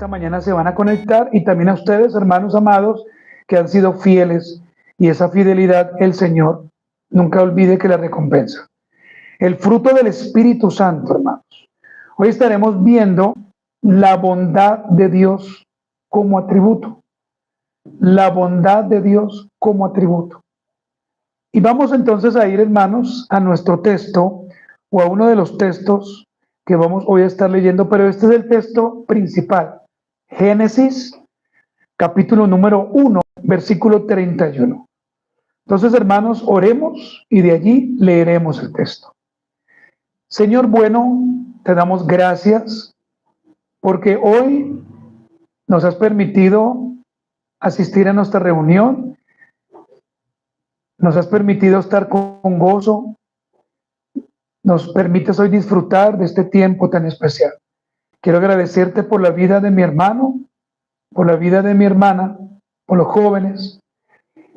esta mañana se van a conectar, y también a ustedes, hermanos amados, que han sido fieles, y esa fidelidad el Señor nunca olvide que la recompensa. El fruto del Espíritu Santo, hermanos. Hoy estaremos viendo la bondad de Dios como atributo. La bondad de Dios como atributo. Y vamos entonces a ir, hermanos, a nuestro texto, o a uno de los textos que vamos hoy a estar leyendo, pero este es el texto principal. Génesis, capítulo número 1, versículo 31. Entonces, hermanos, oremos y de allí leeremos el texto. Señor bueno, te damos gracias porque hoy nos has permitido asistir a nuestra reunión, nos has permitido estar con gozo, nos permites hoy disfrutar de este tiempo tan especial. Quiero agradecerte por la vida de mi hermano, por la vida de mi hermana, por los jóvenes,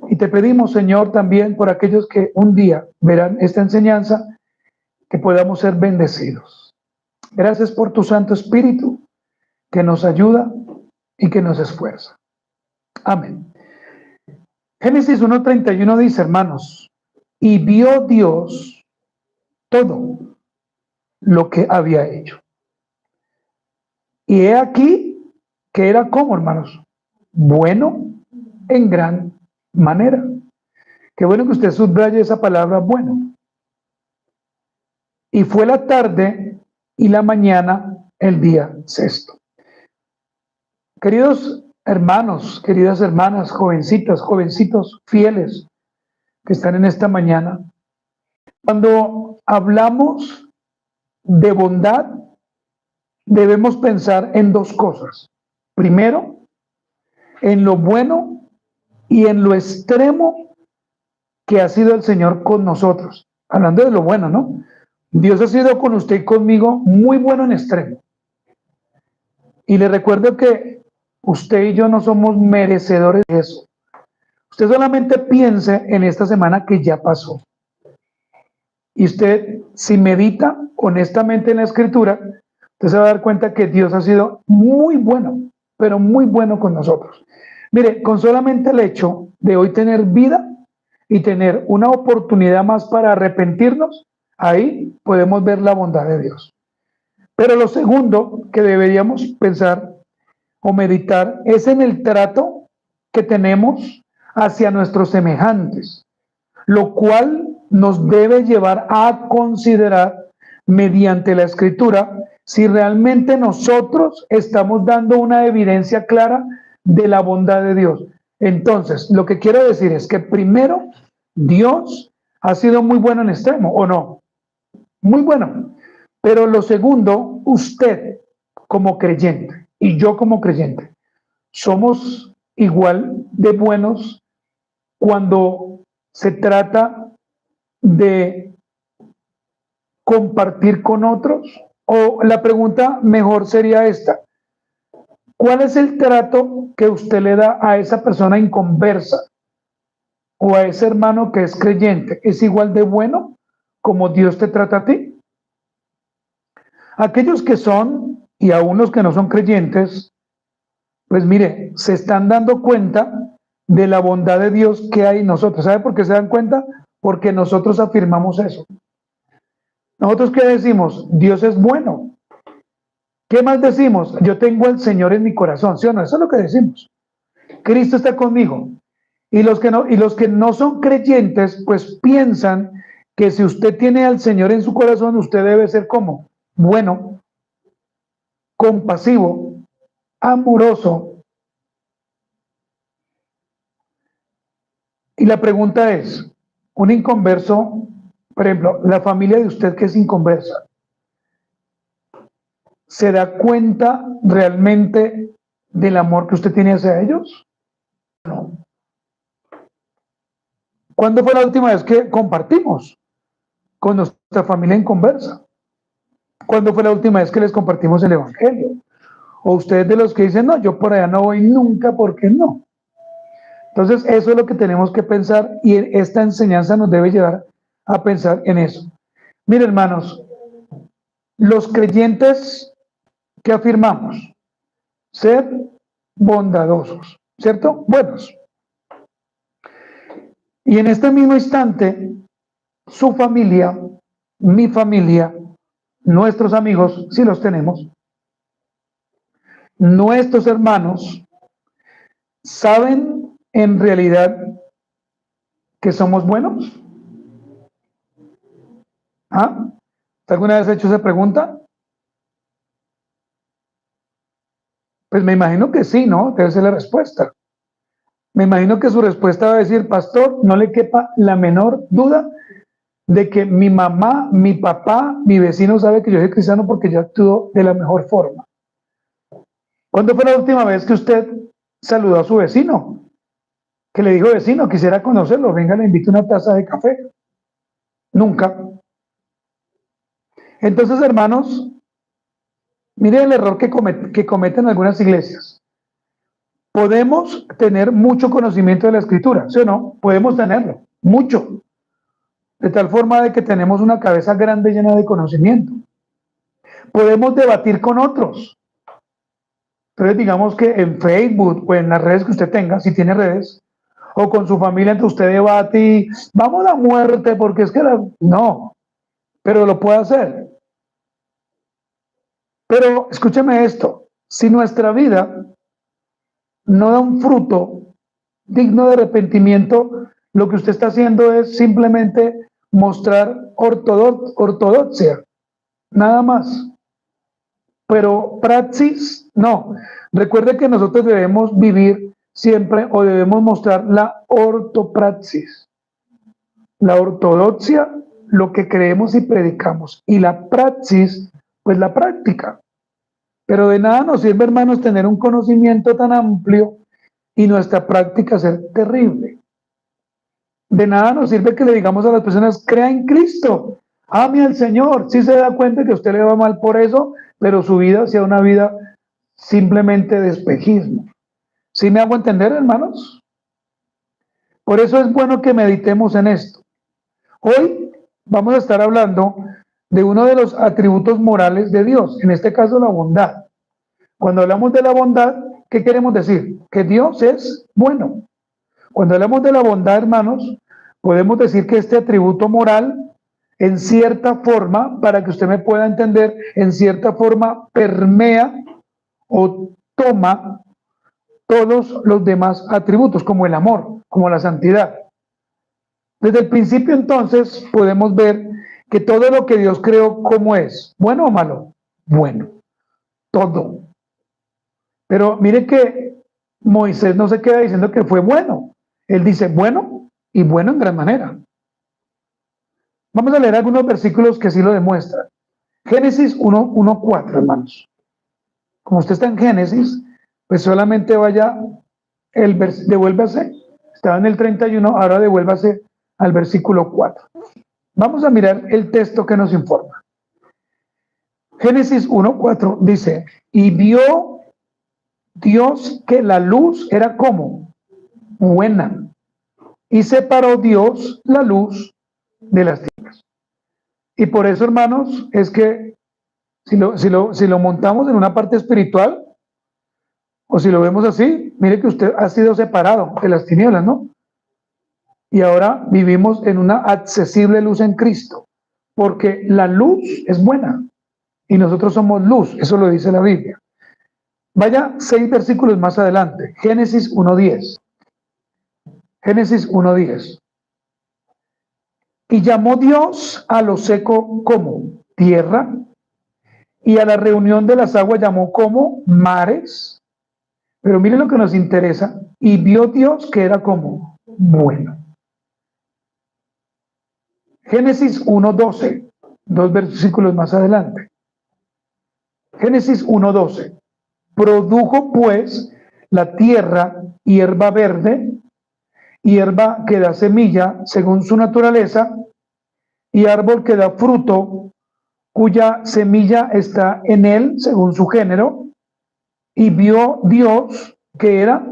y te pedimos, Señor, también por aquellos que un día verán esta enseñanza, que podamos ser bendecidos. Gracias por tu Santo Espíritu, que nos ayuda y que nos esfuerza. Amén. Génesis 1:31 dice, hermanos, y vio Dios todo lo que había hecho. Y he aquí que era como, hermanos, bueno en gran manera. Qué bueno que usted subraye esa palabra bueno. Y fue la tarde y la mañana el día sexto. Queridos hermanos, queridas hermanas, jovencitas, jovencitos fieles que están en esta mañana, cuando hablamos de bondad, debemos pensar en dos cosas. Primero, en lo bueno y en lo extremo que ha sido el Señor con nosotros. Hablando de lo bueno, ¿no? Dios ha sido con usted y conmigo muy bueno en extremo. Y le recuerdo que usted y yo no somos merecedores de eso. Usted solamente piense en esta semana que ya pasó. Y usted, si medita honestamente en la Escritura, usted se va a dar cuenta que Dios ha sido muy bueno, pero muy bueno con nosotros. Mire, con solamente el hecho de hoy tener vida y tener una oportunidad más para arrepentirnos, ahí podemos ver la bondad de Dios. Pero lo segundo que deberíamos pensar o meditar es en el trato que tenemos hacia nuestros semejantes, lo cual nos debe llevar a considerar mediante la Escritura si realmente nosotros estamos dando una evidencia clara de la bondad de Dios. Entonces, lo que quiero decir es que primero, Dios ha sido muy bueno en extremo, ¿o no? Muy bueno. Pero lo segundo, usted como creyente y yo como creyente, somos igual de buenos cuando se trata de compartir con otros. O la pregunta mejor sería esta: ¿cuál es el trato que usted le da a esa persona inconversa o a ese hermano que es creyente? ¿Es igual de bueno como Dios te trata a ti? Aquellos que son, y aún los que no son creyentes, pues mire, se están dando cuenta de la bondad de Dios que hay en nosotros. ¿Sabe por qué se dan cuenta? Porque nosotros afirmamos eso. ¿Nosotros qué decimos? Dios es bueno. ¿Qué más decimos? Yo tengo al Señor en mi corazón, ¿sí o no? Eso es lo que decimos. Cristo está conmigo. Y los que no son creyentes, pues piensan que si usted tiene al Señor en su corazón, usted debe ser como bueno, compasivo, amoroso. Y la pregunta es, un inconverso, por ejemplo, la familia de usted que es inconversa, ¿se da cuenta realmente del amor que usted tiene hacia ellos? No. ¿Cuándo fue la última vez que compartimos con nuestra familia inconversa? ¿Cuándo fue la última vez que les compartimos el Evangelio? O ustedes de los que dicen, no, yo por allá no voy nunca, ¿por qué no? Entonces, eso es lo que tenemos que pensar, y esta enseñanza nos debe llevar a pensar en eso. Miren, hermanos, los creyentes que afirmamos ser bondadosos, ¿cierto? Buenos. Y en este mismo instante, su familia, mi familia, nuestros amigos, si los tenemos, nuestros hermanos, ¿saben en realidad que somos buenos? ¿Ah? ¿Alguna vez has hecho esa pregunta? Pues me imagino que sí, ¿no? Debe ser la respuesta. Me imagino que su respuesta va a decir, pastor, no le quepa la menor duda de que mi mamá, mi papá, mi vecino sabe que yo soy cristiano porque yo actúo de la mejor forma. ¿Cuándo fue la última vez que usted saludó a su vecino? Que le dijo, vecino, quisiera conocerlo, venga, le invito una taza de café. Nunca. Entonces, hermanos, miren el error que cometen algunas iglesias. Podemos tener mucho conocimiento de la escritura, ¿sí o no? Podemos tenerlo, mucho. De tal forma de que tenemos una cabeza grande llena de conocimiento. Podemos debatir con otros. Entonces, digamos que en Facebook o en las redes que usted tenga, si tiene redes, o con su familia, entre usted debate y vamos a muerte porque es que no, pero lo puede hacer. Pero escúcheme esto, si nuestra vida no da un fruto digno de arrepentimiento, lo que usted está haciendo es simplemente mostrar ortodoxia, nada más. Pero praxis, no. Recuerde que nosotros debemos vivir siempre o debemos mostrar la ortopraxis. La ortodoxia, lo que creemos y predicamos. Y la praxis, pues la práctica. Pero de nada nos sirve, hermanos, tener un conocimiento tan amplio y nuestra práctica ser terrible. De nada nos sirve que le digamos a las personas, crea en Cristo, ame al Señor. Si se da cuenta que a usted le va mal por eso, pero su vida sea una vida simplemente de espejismo. ¿Sí me hago entender, hermanos? Por eso es bueno que meditemos en esto. Hoy vamos a estar hablando de uno de los atributos morales de Dios, en este caso la bondad. Cuando hablamos de la bondad, ¿qué queremos decir? Que Dios es bueno. Cuando hablamos de la bondad, hermanos, podemos decir que este atributo moral, en cierta forma, para que usted me pueda entender, en cierta forma permea o toma todos los demás atributos, como el amor, como la santidad. Desde el principio, entonces, podemos ver que todo lo que Dios creó, ¿cómo es? ¿Bueno o malo? Bueno, todo. Pero mire que Moisés no se queda diciendo que fue bueno. Él dice bueno y bueno en gran manera. Vamos a leer algunos versículos que sí lo demuestran. Génesis 1:4, hermanos. Como usted está en Génesis, pues solamente vaya, devuélvase, estaba en el 31, ahora devuélvase al versículo 4. Vamos a mirar el texto que nos informa. Génesis 1:4 dice, y vio Dios que la luz era como buena, y separó Dios la luz de las tinieblas. Y por eso, hermanos, es que si lo montamos en una parte espiritual, o si lo vemos así, mire que usted ha sido separado de las tinieblas, ¿no? Y ahora vivimos en una accesible luz en Cristo, porque la luz es buena y nosotros somos luz, eso lo dice la Biblia. Vaya 6 versículos más adelante, Génesis 1:10. Génesis 1:10. Y llamó Dios a lo seco como tierra, y a la reunión de las aguas llamó como mares. Pero miren lo que nos interesa, y vio Dios que era como bueno. Génesis 1:12, 2 versículos más adelante. Génesis 1:12. Produjo pues la tierra hierba verde, hierba que da semilla según su naturaleza, y árbol que da fruto, cuya semilla está en él según su género, y vio Dios que era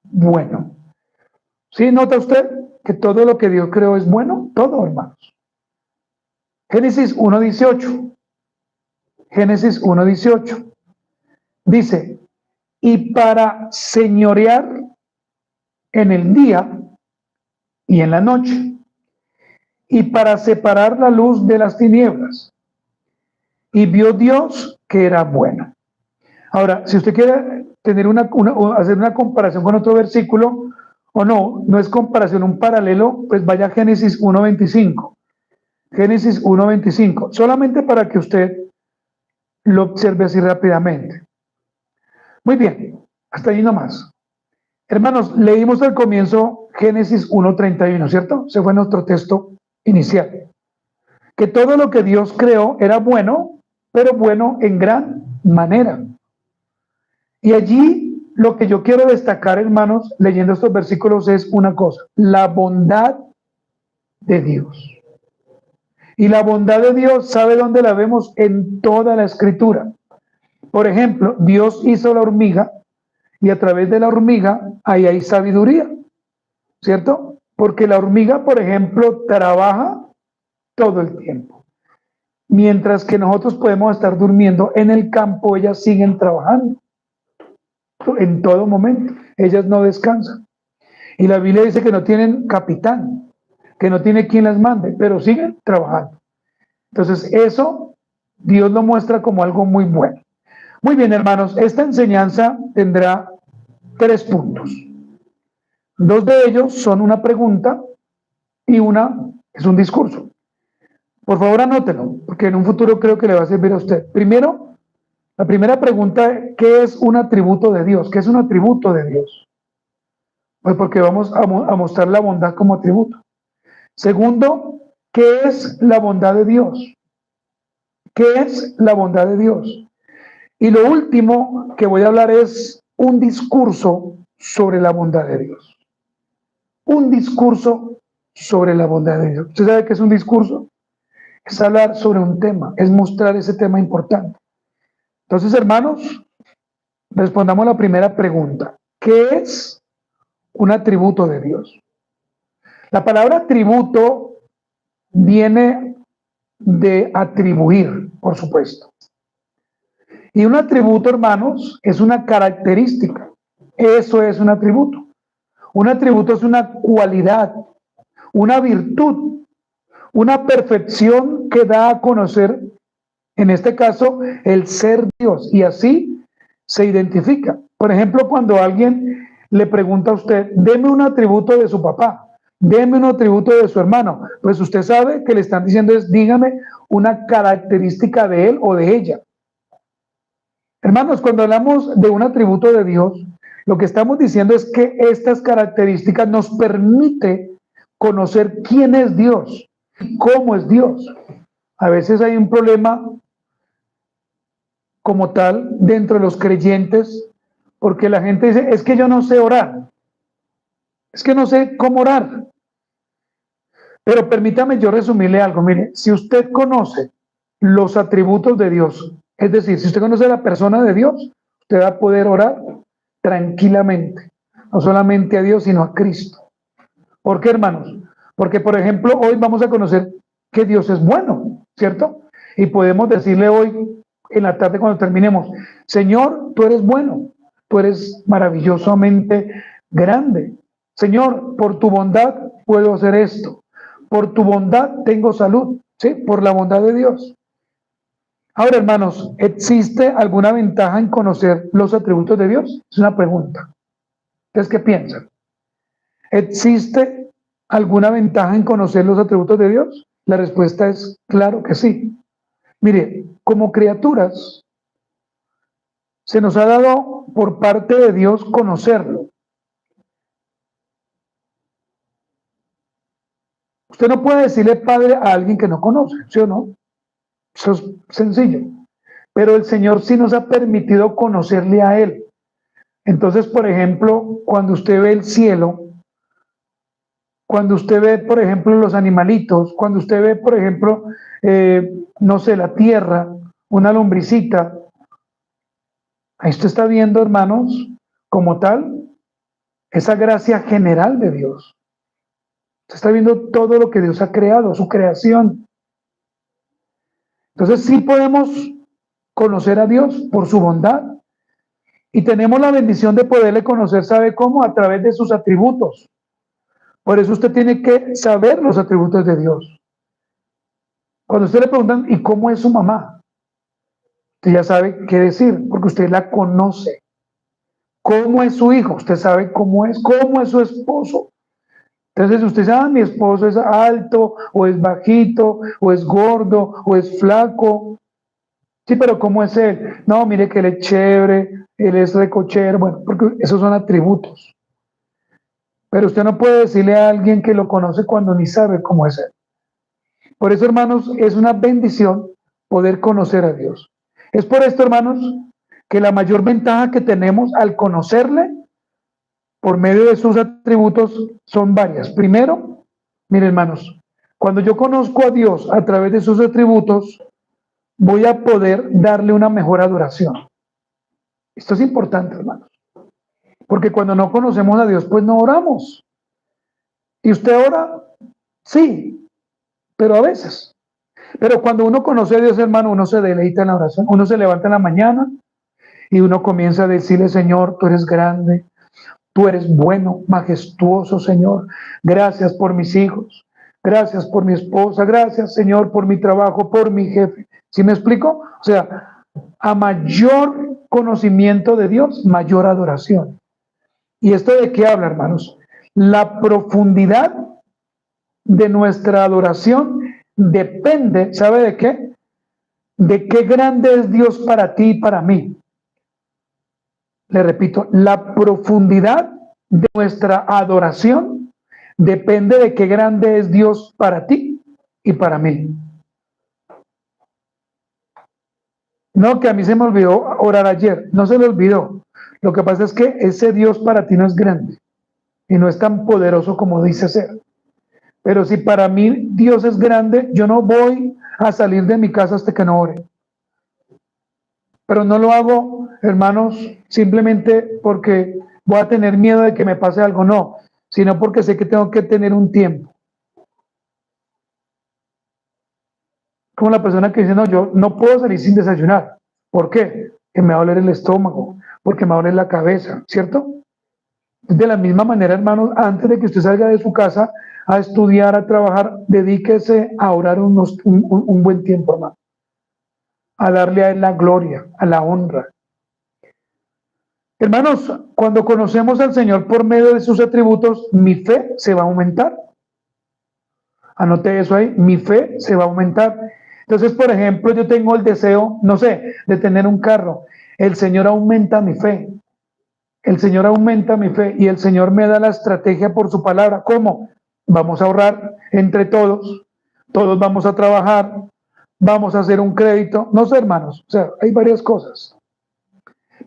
bueno. ¿Sí nota usted que todo lo que Dios creó es bueno? Todo, hermanos. Génesis 1:18. Génesis 1:18. Dice, y para señorear en el día y en la noche, y para separar la luz de las tinieblas. Y vio Dios que era bueno. Ahora, si usted quiere tener hacer una comparación con otro versículo, o no es comparación, un paralelo, pues vaya a Génesis 1:25. Génesis 1:25, solamente para que usted lo observe así rápidamente. Muy bien, hasta ahí nomás. Hermanos, leímos al comienzo Génesis 1:31, ¿cierto? Ese fue nuestro texto inicial. Que todo lo que Dios creó era bueno, pero bueno en gran manera. Y allí lo que yo quiero destacar, hermanos, leyendo estos versículos es una cosa: la bondad de Dios. Y la bondad de Dios, ¿sabe dónde la vemos? En toda la escritura. Por ejemplo, Dios hizo la hormiga y a través de la hormiga ahí hay sabiduría, ¿cierto? Porque la hormiga, por ejemplo, trabaja todo el tiempo. Mientras que nosotros podemos estar durmiendo en el campo, ellas siguen trabajando en todo momento. Ellas no descansan. Y la Biblia dice que no tienen capitán, que no tiene quien las mande, pero siguen trabajando. Entonces, eso Dios lo muestra como algo muy bueno. Muy bien, hermanos, esta enseñanza tendrá 3 puntos. 2 de ellos son una pregunta y una es un discurso. Por favor, anótelo, porque en un futuro creo que le va a servir a usted. Primero, la primera pregunta: ¿qué es un atributo de Dios? ¿Qué es un atributo de Dios? Pues porque vamos a mostrar la bondad como atributo. Segundo, ¿qué es la bondad de Dios? ¿Qué es la bondad de Dios? Y lo último que voy a hablar es un discurso sobre la bondad de Dios. Un discurso sobre la bondad de Dios. ¿Usted sabe qué es un discurso? Es hablar sobre un tema, es mostrar ese tema importante. Entonces, hermanos, respondamos la primera pregunta: ¿qué es un atributo de Dios? La palabra atributo viene de atribuir, por supuesto. Y un atributo, hermanos, es una característica. Eso es un atributo. Un atributo es una cualidad, una virtud, una perfección que da a conocer, en este caso, el ser Dios. Y así se identifica. Por ejemplo, cuando alguien le pregunta a usted: deme un atributo de su papá, deme un atributo de su hermano, pues usted sabe que le están diciendo es: dígame una característica de él o de ella. Hermanos, cuando hablamos de un atributo de Dios, lo que estamos diciendo es que estas características nos permite conocer quién es Dios y cómo es Dios. A veces hay un problema como tal dentro de los creyentes, porque la gente dice: es que yo no sé orar, es que no sé cómo orar. Pero permítame yo resumirle algo. Mire, si usted conoce los atributos de Dios, es decir, si usted conoce la persona de Dios, usted va a poder orar tranquilamente, no solamente a Dios, sino a Cristo. ¿Por qué, hermanos? Porque, por ejemplo, hoy vamos a conocer que Dios es bueno, ¿cierto? Y podemos decirle hoy, en la tarde cuando terminemos: Señor, tú eres bueno, tú eres maravillosamente grande. Señor, por tu bondad puedo hacer esto. Por tu bondad tengo salud, ¿sí? Por la bondad de Dios. Ahora, hermanos, ¿existe alguna ventaja en conocer los atributos de Dios? Es una pregunta. ¿Ustedes qué piensan? ¿Existe alguna ventaja en conocer los atributos de Dios? La respuesta es claro que sí. Mire, como criaturas, se nos ha dado por parte de Dios conocerlo. Usted no puede decirle padre a alguien que no conoce, ¿sí o no? Eso es sencillo. Pero el Señor sí nos ha permitido conocerle a Él. Entonces, por ejemplo, cuando usted ve el cielo, cuando usted ve, por ejemplo, los animalitos, cuando usted ve, por ejemplo, no sé, la tierra, una lombricita, ahí usted está viendo, hermanos, como tal, esa gracia general de Dios. Usted está viendo todo lo que Dios ha creado, su creación. Entonces sí podemos conocer a Dios por su bondad Y tenemos la bendición de poderle conocer, ¿sabe cómo? A través de sus atributos. Por eso usted tiene que saber los atributos de Dios. Cuando usted le preguntan, ¿y cómo es su mamá? Usted ya sabe qué decir, porque usted la conoce. ¿Cómo es su hijo? Usted sabe cómo es su esposo. Entonces usted sabe, mi esposo es alto, o es bajito, o es gordo, o es flaco. Sí, pero ¿cómo es él? No, mire que él es chévere, él es recochero, bueno, porque esos son atributos. Pero usted no puede decirle a alguien que lo conoce cuando ni sabe cómo es él. Por eso, hermanos, es una bendición poder conocer a Dios. Es por esto, hermanos, que la mayor ventaja que tenemos al conocerle por medio de sus atributos son varias. Primero, miren, hermanos, cuando yo conozco a Dios a través de sus atributos, voy a poder darle una mejor adoración. Esto es importante, hermanos, porque cuando no conocemos a Dios, pues no oramos. ¿Y usted ora? Sí, pero a veces. Pero cuando uno conoce a Dios, hermano, uno se deleita en la oración. Uno se levanta en la mañana y uno comienza a decirle, Señor, tú eres grande, tú eres bueno, majestuoso, Señor. Gracias por mis hijos. Gracias por mi esposa. Gracias, Señor, por mi trabajo, por mi jefe. ¿Sí me explico? O sea, a mayor conocimiento de Dios, mayor adoración. ¿Y esto de qué habla, hermanos? La profundidad de nuestra adoración depende, ¿sabe de qué? De qué grande es Dios para ti y para mí. Le repito, la profundidad de nuestra adoración depende de qué grande es Dios para ti y para mí. No, que a mí se me olvidó orar ayer, no se le olvidó. Lo que pasa es que ese Dios para ti no es grande y no es tan poderoso como dice ser. Pero si para mí Dios es grande, yo no voy a salir de mi casa hasta que no ore. Pero no lo hago, hermanos, simplemente porque voy a tener miedo de que me pase algo, no, sino porque sé que tengo que tener un tiempo. Como la persona que dice, no, yo no puedo salir sin desayunar. ¿Por qué? Que me va a doler el estómago, porque me va a doler la cabeza, ¿cierto? De la misma manera, hermanos, antes de que usted salga de su casa a estudiar, a trabajar, dedíquese a orar un buen tiempo, hermano. A darle a él la gloria, a la honra. Hermanos, cuando conocemos al Señor por medio de sus atributos, mi fe se va a aumentar. Anote eso ahí, mi fe se va a aumentar. Entonces, por ejemplo, yo tengo el deseo, no sé, de tener un carro. El Señor aumenta mi fe. El Señor aumenta mi fe y el Señor me da la estrategia por su palabra. ¿Cómo? Vamos a ahorrar entre todos, todos vamos a trabajar, vamos a hacer un crédito. No sé, hermanos, o sea, hay varias cosas.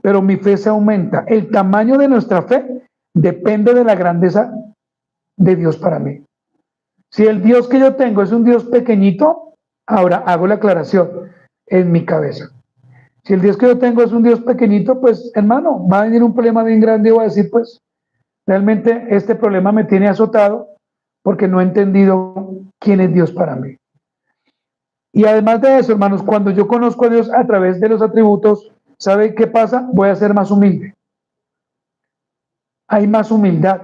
Pero mi fe se aumenta. El tamaño de nuestra fe depende de la grandeza de Dios para mí. Si el Dios que yo tengo es un Dios pequeñito, ahora hago la aclaración en mi cabeza. Si el Dios que yo tengo es un Dios pequeñito, pues hermano, va a venir un problema bien grande y voy a decir, pues realmente este problema me tiene azotado porque no he entendido quién es Dios para mí. Y además de eso, hermanos, cuando yo conozco a Dios a través de los atributos, ¿sabe qué pasa? Voy a ser más humilde. Hay más humildad.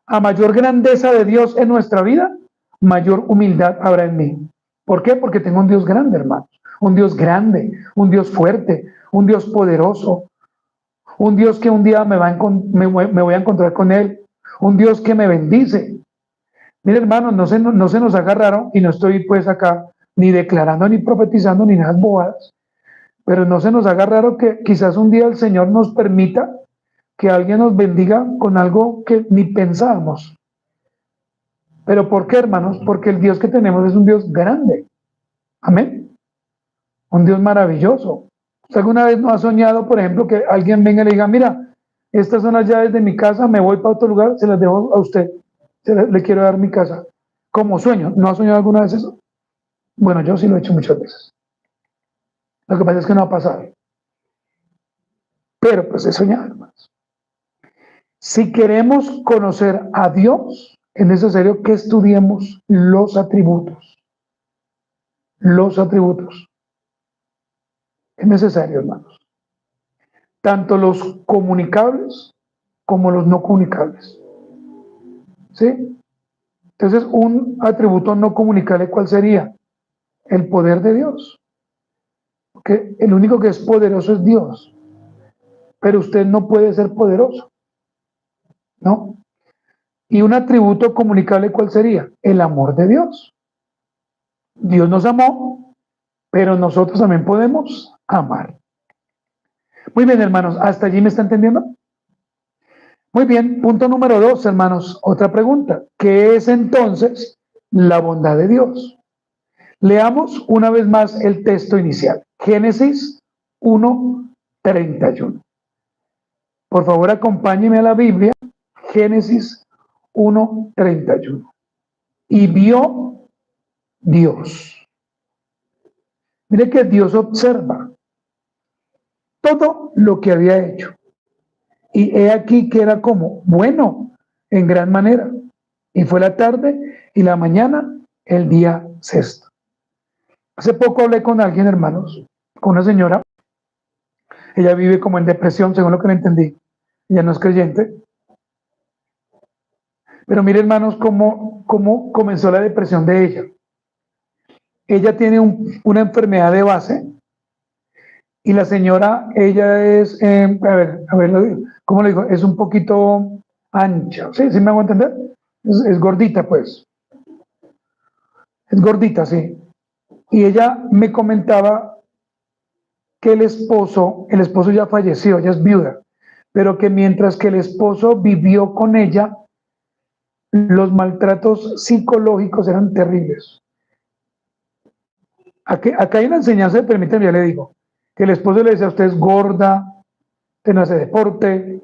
A mayor grandeza de Dios en nuestra vida, mayor humildad habrá en mí. ¿Por qué? Porque tengo un Dios grande, hermanos. Un Dios grande, un Dios fuerte, un Dios poderoso, un Dios que un día me voy a encontrar con Él, un Dios que me bendice. Mire, hermanos, no se nos haga raro, y no estoy pues acá ni declarando, ni profetizando, ni nada bobadas, pero no se nos haga raro que quizás un día el Señor nos permita que alguien nos bendiga con algo que ni pensábamos. ¿Pero por qué, hermanos? Porque el Dios que tenemos es un Dios grande. Amén. Un Dios maravilloso. ¿Usted alguna vez no ha soñado, por ejemplo, que alguien venga y le diga, mira, estas son las llaves de mi casa, me voy para otro lugar, se las dejo a usted, le quiero dar mi casa? Como sueño. ¿No ha soñado alguna vez eso? Bueno, yo sí lo he hecho muchas veces. Lo que pasa es que no ha pasado. Pero pues he soñado, hermanos. Si queremos conocer a Dios, es necesario que estudiemos los atributos. Los atributos. Es necesario, hermanos. tanto los comunicables como los no comunicables. ¿Sí? Entonces, un atributo no comunicable, ¿cuál sería? El poder de Dios. Porque el único que es poderoso es Dios. Pero usted no puede ser poderoso, ¿no? Y un atributo comunicable, ¿cuál sería? El amor de Dios. Dios nos amó, pero nosotros también podemos amar. Muy bien, hermanos, ¿hasta allí me está entendiendo? Muy bien, punto número 2, hermanos, otra pregunta. ¿Qué es entonces la bondad de Dios? Leamos una vez más el texto inicial. Génesis 1:31. Por favor, acompáñeme a la Biblia. Génesis 1:31. Y vio Dios. Mire que Dios observa todo lo que había hecho. Y he aquí que era como bueno en gran manera. Y fue la tarde y la mañana, el día sexto. Hace poco hablé con alguien, hermanos, con una señora. Ella vive como en depresión, según lo que le entendí. Ella no es creyente. Pero mire, hermanos, cómo comenzó la depresión de ella. Ella tiene una enfermedad de base. Y la señora, ella es, a ver, ¿cómo le digo? Es un poquito ancha. ¿Sí? ¿Sí me hago entender? Es gordita, pues. Es gordita, sí. Y ella me comentaba que el esposo ya falleció, ella es viuda, pero que mientras que el esposo vivió con ella, los maltratos psicológicos eran terribles. Acá hay una enseñanza, permítame, ya le digo, que el esposo le decía: usted es gorda, usted no hace deporte,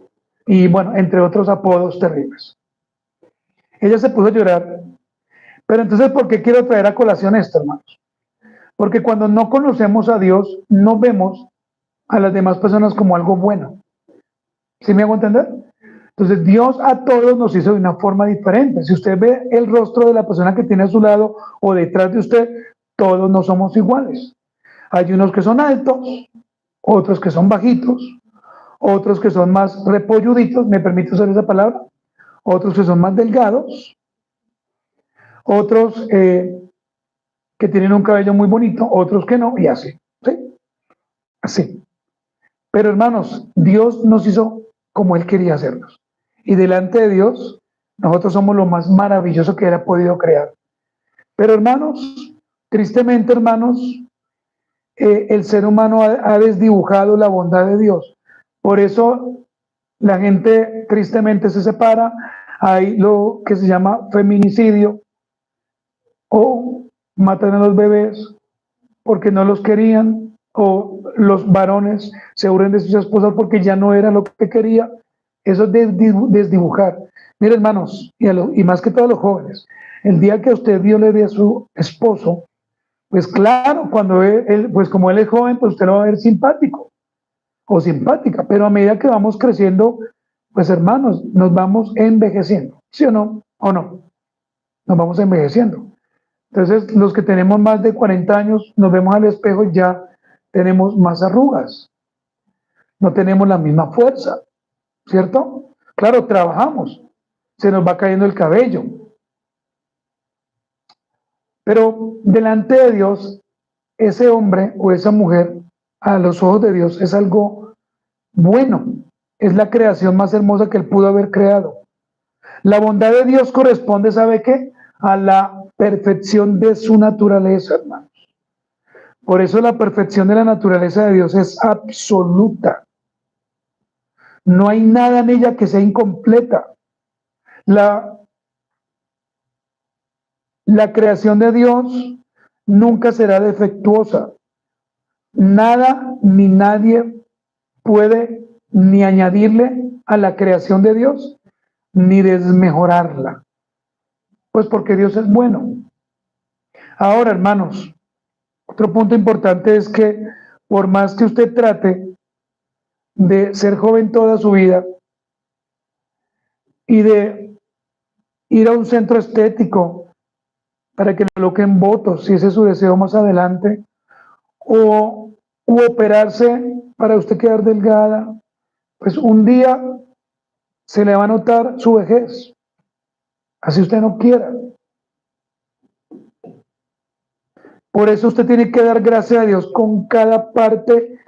y bueno, entre otros apodos terribles. Ella se puso a llorar. Pero entonces, ¿por qué quiero traer a colación esto, hermanos? Porque cuando no conocemos a Dios, no vemos a las demás personas como algo bueno. ¿Sí me hago entender? Entonces, Dios a todos nos hizo de una forma diferente. Si usted ve el rostro de la persona que tiene a su lado o detrás de usted, todos no somos iguales. Hay unos que son altos, otros que son bajitos, otros que son más repolluditos, me permite usar esa palabra, otros que son más delgados, otros que tienen un cabello muy bonito, otros que no, y así, ¿sí? Así. Pero hermanos, Dios nos hizo como Él quería hacernos. Y delante de Dios, nosotros somos lo más maravilloso que Él ha podido crear. Pero hermanos, tristemente, hermanos, el ser humano ha desdibujado la bondad de Dios. Por eso la gente tristemente se separa. Hay lo que se llama feminicidio, o matan a los bebés porque no los querían, o los varones se aburren de sus esposas porque ya no era lo que quería. Eso es desdibujar. Mire, hermanos, y más que todos los jóvenes, el día que usted Dios le dé a su esposo, pues claro, cuando él, pues como él es joven, pues usted lo va a ver simpático o simpática, pero a medida que vamos creciendo, pues hermanos, nos vamos envejeciendo, ¿sí o no? ¿O no? Nos vamos envejeciendo. Entonces, los que tenemos más de 40 años, nos vemos al espejo y ya tenemos más arrugas, no tenemos la misma fuerza, ¿cierto? Claro, trabajamos, se nos va cayendo el cabello, pero delante de Dios, ese hombre o esa mujer, a los ojos de Dios, es algo bueno, es la creación más hermosa que Él pudo haber creado. La bondad de Dios corresponde, ¿sabe qué? A la perfección de su naturaleza, hermanos. Por eso la perfección de la naturaleza de Dios es absoluta. No hay nada en ella que sea incompleta. La creación de Dios nunca será defectuosa. Nada ni nadie puede ni añadirle a la creación de Dios, ni desmejorarla. Pues porque Dios es bueno. Ahora, hermanos, otro punto importante es que por más que usted trate de ser joven toda su vida y de ir a un centro estético para que le coloquen botox, si ese es su deseo más adelante, o operarse para usted quedar delgada, pues un día se le va a notar su vejez, así usted no quiera. Por eso usted tiene que dar gracias a Dios con cada parte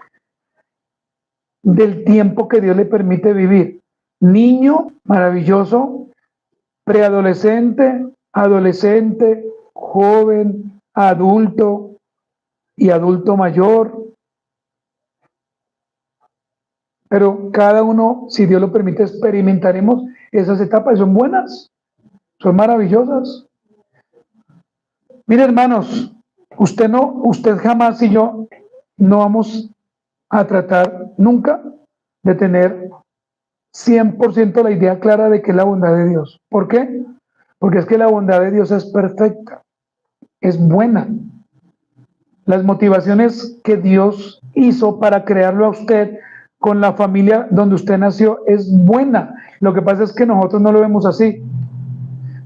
del tiempo que Dios le permite vivir. Niño, maravilloso, preadolescente, adolescente, joven, adulto y adulto mayor. Pero cada uno, si Dios lo permite, experimentaremos esas etapas. Son buenas, son maravillosas. Mire, hermanos, usted jamás y yo no vamos a tratar nunca de tener 100% la idea clara de qué es la bondad de Dios. ¿Por qué? Porque es que la bondad de Dios es perfecta, es buena. Las motivaciones que Dios hizo para crearlo a usted con la familia donde usted nació es buena. Lo que pasa es que nosotros no lo vemos así.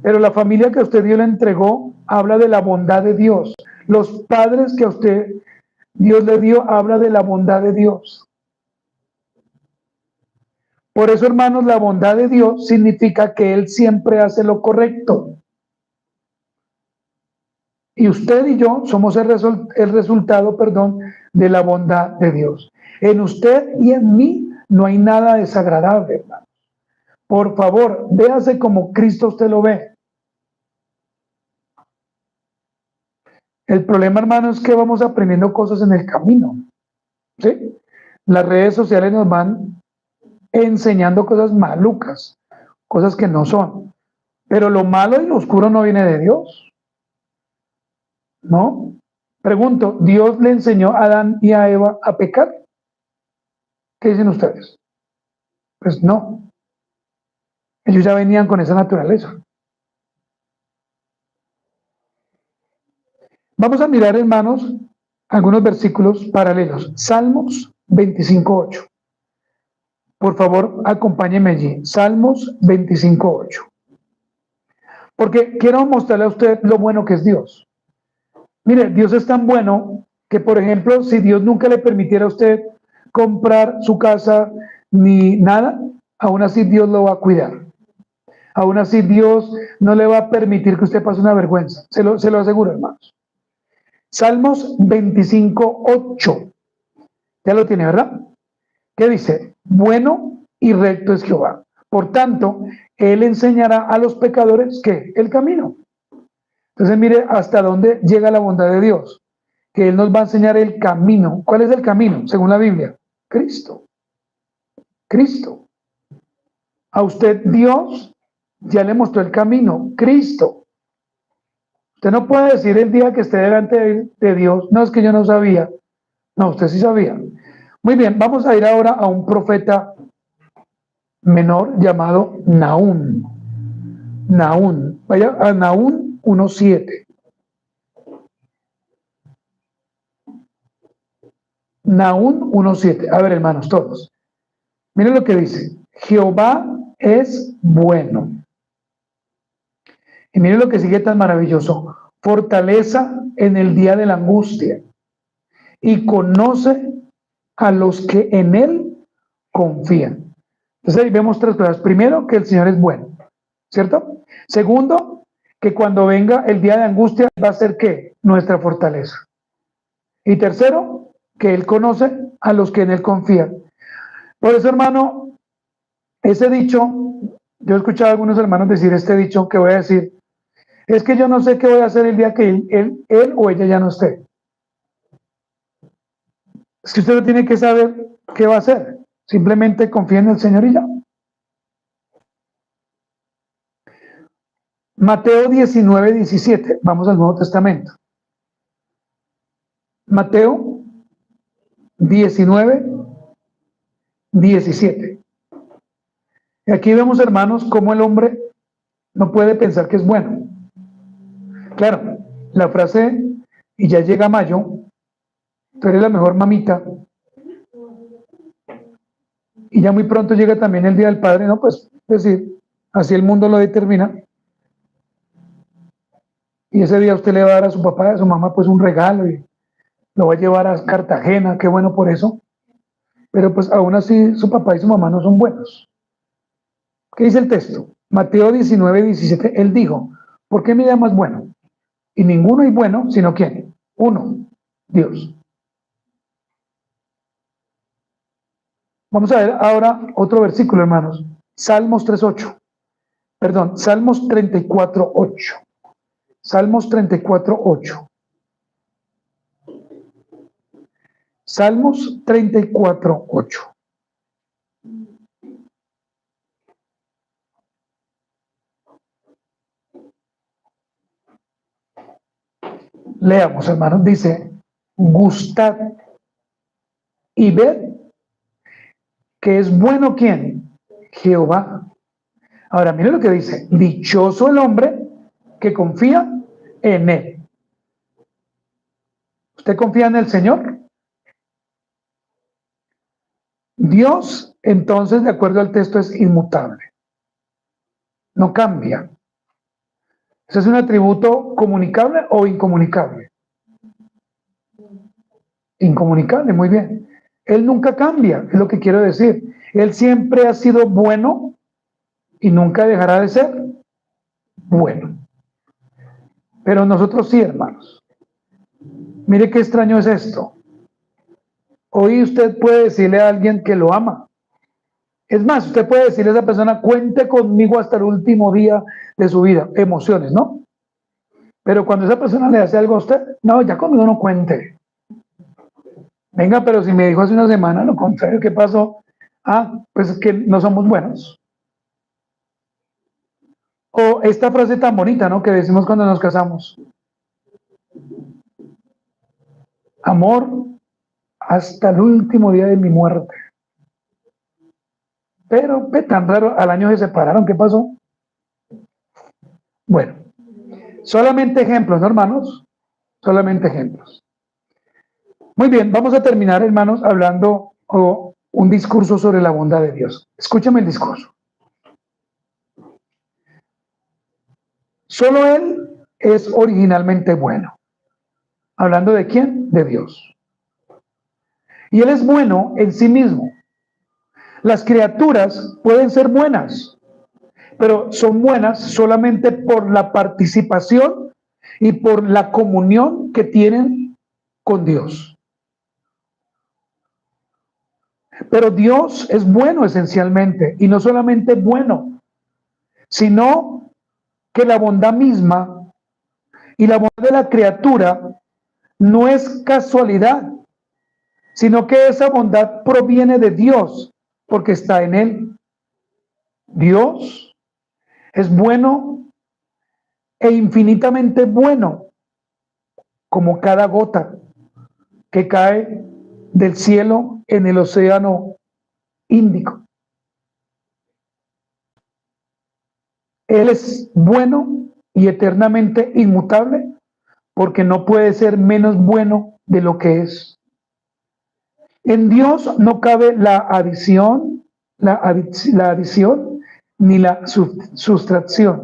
Pero la familia que a usted Dios le entregó habla de la bondad de Dios. Los padres que a usted Dios le dio habla de la bondad de Dios. Por eso, hermanos, la bondad de Dios significa que Él siempre hace lo correcto. Y usted y yo somos el resultado, de la bondad de Dios. En usted y en mí no hay nada desagradable, hermano. Por favor, véase como Cristo usted lo ve. El problema, hermano, es que vamos aprendiendo cosas en el camino. ¿Sí? Las redes sociales nos van enseñando cosas malucas, cosas que no son. Pero lo malo y lo oscuro no viene de Dios. ¿No? Pregunto, ¿Dios le enseñó a Adán y a Eva a pecar? ¿Qué dicen ustedes? Pues no. Ellos ya venían con esa naturaleza. Vamos a mirar, hermanos, algunos versículos paralelos. Salmos 25:8. Por favor, acompáñeme allí. Salmos 25:8. Porque quiero mostrarle a usted lo bueno que es Dios. Mire, Dios es tan bueno que, por ejemplo, si Dios nunca le permitiera a usted comprar su casa ni nada, aún así Dios lo va a cuidar. Aún así Dios no le va a permitir que usted pase una vergüenza. Se lo aseguro, hermanos. Salmos 25:8. Ya lo tiene, ¿verdad? ¿Qué dice? Bueno y recto es Jehová. Por tanto, Él enseñará a los pecadores, ¿qué? El camino. Entonces, mire hasta dónde llega la bondad de Dios. Que Él nos va a enseñar el camino. ¿Cuál es el camino? Según la Biblia. Cristo. Cristo. A usted Dios ya le mostró el camino. Cristo. Usted no puede decir el día que esté delante de Dios, no, es que yo no sabía. No, usted sí sabía. Muy bien, vamos a ir ahora a un profeta menor llamado Nahum. Nahum. Vaya a Nahum 1:7. Nahum 1:7. A ver, hermanos, todos. Miren lo que dice. Jehová es bueno. Y miren lo que sigue tan maravilloso. Fortaleza en el día de la angustia. Y conoce a los que en él confían. Entonces ahí vemos tres cosas. Primero, que el Señor es bueno, ¿cierto? Segundo, que cuando venga el día de angustia va a ser ¿qué? Nuestra fortaleza. Y tercero, que Él conoce a los que en Él confían. Por eso, hermano, ese dicho, yo he escuchado a algunos hermanos decir este dicho que voy a decir, es que yo no sé qué voy a hacer el día que él o ella ya no esté. Es que usted no tiene que saber qué va a hacer. Simplemente confía en el Señor y ya. Mateo 19:17. Vamos al Nuevo Testamento. Mateo 19:17. Y aquí vemos, hermanos, cómo el hombre no puede pensar que es bueno. Claro, la frase, y ya llega mayo, tú eres la mejor mamita, y ya muy pronto llega también el Día del Padre, ¿no? Pues, es decir, así el mundo lo determina. Y ese día usted le va a dar a su papá y a su mamá pues un regalo y lo va a llevar a Cartagena, qué bueno por eso. pero pues aún así su papá y su mamá no son buenos. ¿Qué dice el texto? Mateo 19:17, él dijo, ¿por qué me llamas bueno? Y ninguno hay bueno, sino ¿quién? Uno, Dios. Vamos a ver ahora otro versículo, hermanos. Salmos 3:8. Perdón, Salmos 34:8. Salmos 34:8. Salmos 34:8. Leamos, hermanos. Dice, gustad y ved que es bueno ¿quién? Jehová. Ahora, mire lo que dice. Dichoso el hombre que confía en él. ¿Usted confía en el Señor? Dios, entonces, de acuerdo al texto, es inmutable. No cambia. ¿Ese es un atributo comunicable o incomunicable? Incomunicable, muy bien. Él nunca cambia, es lo que quiero decir. Él siempre ha sido bueno y nunca dejará de ser bueno. Pero nosotros sí, hermanos. Mire qué extraño es esto. Hoy usted puede decirle a alguien que lo ama. Es más, usted puede decirle a esa persona, cuente conmigo hasta el último día de su vida. Emociones, ¿no? Pero cuando esa persona le hace algo a usted, no, ya conmigo no cuente. Venga, pero si me dijo hace una semana lo contrario, ¿qué pasó? Ah, pues es que no somos buenos. O esta frase tan bonita, ¿no? Que decimos cuando nos casamos. Amor hasta el último día de mi muerte. Pero tan raro, al año se separaron, ¿qué pasó? Bueno, solamente ejemplos, ¿no, hermanos? Solamente ejemplos. Muy bien, vamos a terminar, hermanos, hablando un discurso sobre la bondad de Dios. Escúchame el discurso. Solo Él es originalmente bueno. ¿Hablando de quién? De Dios. Y Él es bueno en sí mismo. Las criaturas pueden ser buenas, pero son buenas solamente por la participación y por la comunión que tienen con Dios. Pero Dios es bueno esencialmente, y no solamente bueno, sino que la bondad misma y la bondad de la criatura no es casualidad, sino que esa bondad proviene de Dios, porque está en Él. Dios es bueno e infinitamente bueno, como cada gota que cae del cielo en el océano Índico. Él es bueno y eternamente inmutable, porque no puede ser menos bueno de lo que es. En Dios no cabe la adición, ni la sustracción.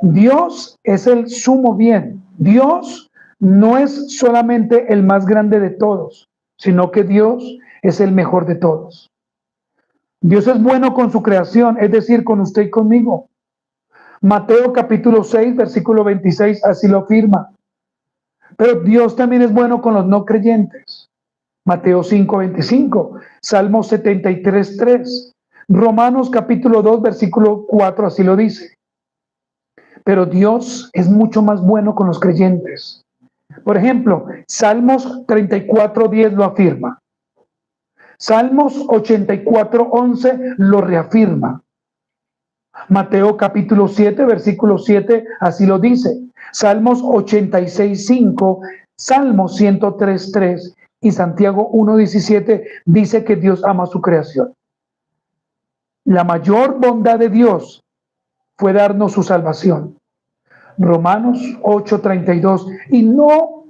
Dios es el sumo bien. Dios no es solamente el más grande de todos, sino que Dios es el mejor de todos. Dios es bueno con su creación, es decir, con usted y conmigo. Mateo capítulo 6, versículo 26, así lo afirma. Pero Dios también es bueno con los no creyentes. Mateo 5:25, Salmo 73:3, Romanos capítulo 2, versículo 4, así lo dice. Pero Dios es mucho más bueno con los creyentes. Por ejemplo, Salmos 34:10 lo afirma. Salmos 84:11 lo reafirma. Mateo capítulo 7, versículo 7, así lo dice. Salmos 86:5, Salmos 103:3 y Santiago 1:17 dice que Dios ama su creación. La mayor bondad de Dios fue darnos su salvación. Romanos 8:32, y no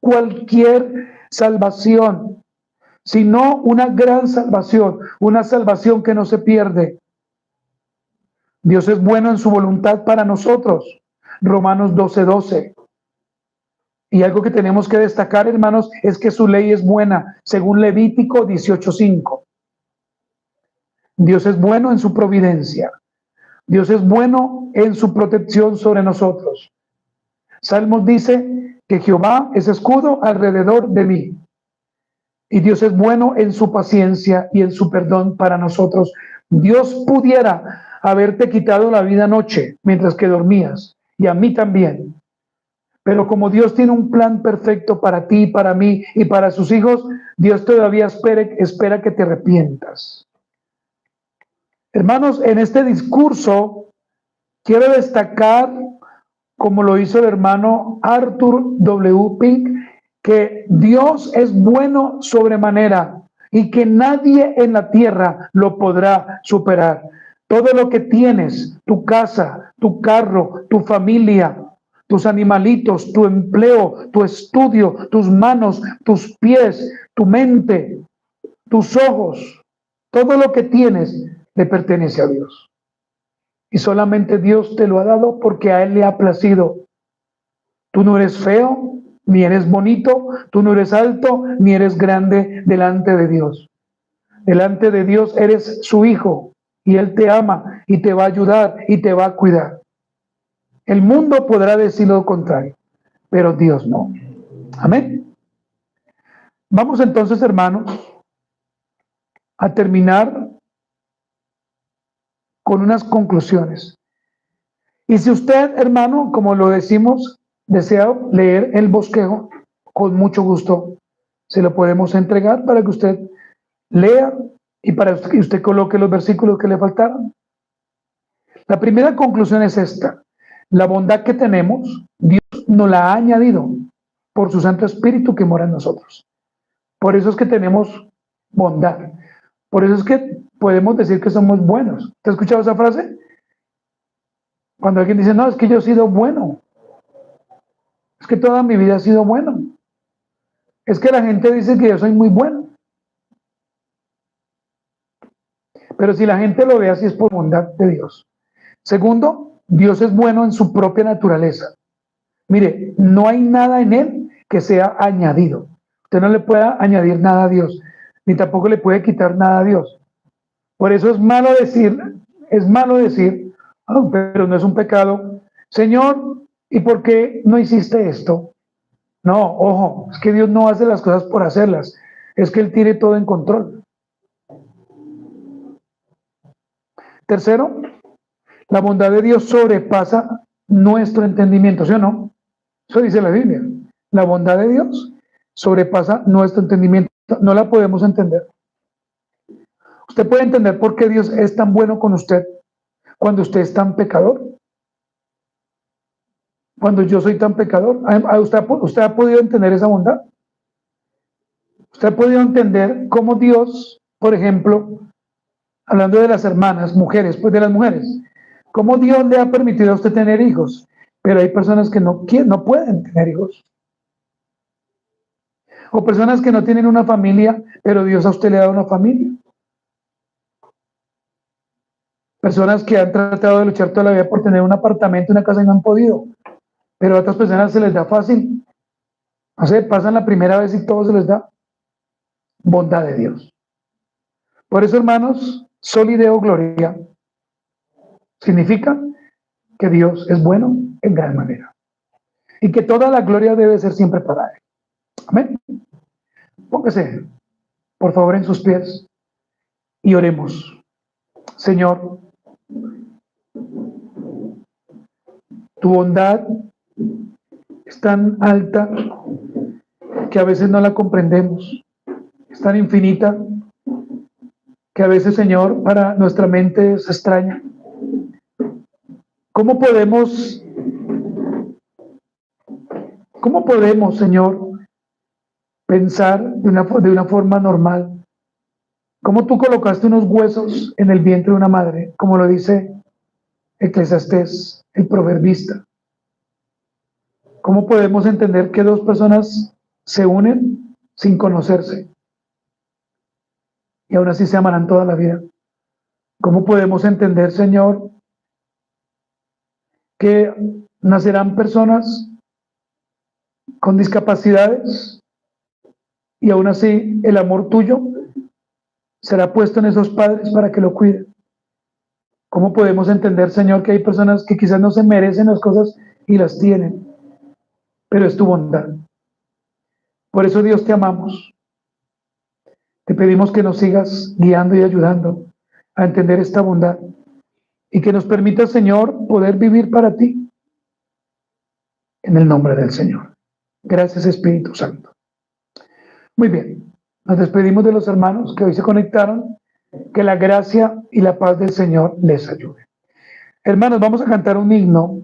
cualquier salvación, sino una gran salvación, una salvación que no se pierde. Dios es bueno en su voluntad para nosotros. Romanos 12:12. Y algo que tenemos que destacar, hermanos, es que su ley es buena, según Levítico 18:5. Dios es bueno en su providencia. Dios es bueno en su protección sobre nosotros. Salmos dice que Jehová es escudo alrededor de mí. Y Dios es bueno en su paciencia y en su perdón para nosotros. Dios pudiera haberte quitado la vida anoche mientras que dormías, y a mí también. Pero como Dios tiene un plan perfecto para ti, para mí y para sus hijos, Dios todavía espera que te arrepientas. Hermanos, en este discurso quiero destacar, como lo hizo el hermano Arthur W. Pink, que Dios es bueno sobremanera y que nadie en la tierra lo podrá superar. Todo lo que tienes, tu casa, tu carro, tu familia, tus animalitos, tu empleo, tu estudio, tus manos, tus pies, tu mente, tus ojos, todo lo que tienes le pertenece a Dios. Y solamente Dios te lo ha dado porque a Él le ha placido. Tú no eres feo, ni eres bonito, tú no eres alto, ni eres grande delante de Dios. Delante de Dios eres su hijo y Él te ama y te va a ayudar y te va a cuidar. El mundo podrá decir lo contrario, pero Dios no. Amén. Vamos entonces, hermanos, a terminar con unas conclusiones. Y si usted, hermano, como lo decimos, desea leer el bosquejo, con mucho gusto se lo podemos entregar para que usted lea y para que usted coloque los versículos que le faltaron. La primera conclusión es esta: la bondad que tenemos, Dios nos la ha añadido por su Santo Espíritu que mora en nosotros. Por eso es que tenemos bondad. Por eso es que podemos decir que somos buenos. ¿Te has escuchado esa frase? Cuando alguien dice, no, es que yo he sido bueno. Es que toda mi vida ha sido bueno. Es que la gente dice que yo soy muy bueno. Pero si la gente lo ve así es por bondad de Dios. Segundo, Dios es bueno en su propia naturaleza. Mire, no hay nada en Él que sea añadido. Usted no le puede añadir nada a Dios, ni tampoco le puede quitar nada a Dios. Por eso es malo decir, oh, pero no es un pecado. Señor, ¿y por qué no hiciste esto? No, ojo, es que Dios no hace las cosas por hacerlas, es que Él tiene todo en control. Tercero, la bondad de Dios sobrepasa nuestro entendimiento, ¿sí o no? Eso dice la Biblia. La bondad de Dios sobrepasa nuestro entendimiento. No la podemos entender. Usted puede entender por qué Dios es tan bueno con usted cuando usted es tan pecador. Cuando yo soy tan pecador. ¿Usted ha podido entender esa bondad? ¿Usted ha podido entender cómo Dios, por ejemplo, hablando de las hermanas, mujeres, pues de las mujeres, cómo Dios le ha permitido a usted tener hijos? Pero hay personas que no pueden tener hijos. O personas que no tienen una familia, pero Dios a usted le da una familia. Personas que han tratado de luchar toda la vida por tener un apartamento, una casa y no han podido. Pero a otras personas se les da fácil. O sea, pasan la primera vez y todo se les da. Bondad de Dios. Por eso, hermanos, Soli Deo Gloria significa que Dios es bueno en gran manera. Y que toda la gloria debe ser siempre para Él. Amén. Póngase, por favor, en sus pies y oremos. Señor, tu bondad es tan alta que a veces no la comprendemos. Es tan infinita que a veces, Señor, para nuestra mente es extraña. ¿Cómo podemos, Señor, pensar de una forma normal? ¿Cómo tú colocaste unos huesos en el vientre de una madre, como lo dice Eclesiastés, el proverbista? ¿Cómo podemos entender que dos personas se unen sin conocerse y aún así se amarán toda la vida? ¿Cómo podemos entender, Señor, que nacerán personas con discapacidades, y aún así el amor tuyo será puesto en esos padres para que lo cuiden. ¿Cómo podemos entender, Señor, que hay personas que quizás no se merecen las cosas y las tienen, pero es tu bondad? Por eso, Dios, te amamos. Te pedimos que nos sigas guiando y ayudando a entender esta bondad y que nos permita, Señor, poder vivir para ti en el nombre del Señor. Gracias, Espíritu Santo. Muy bien, nos despedimos de los hermanos que hoy se conectaron. Que la gracia y la paz del Señor les ayude. Hermanos, vamos a cantar un himno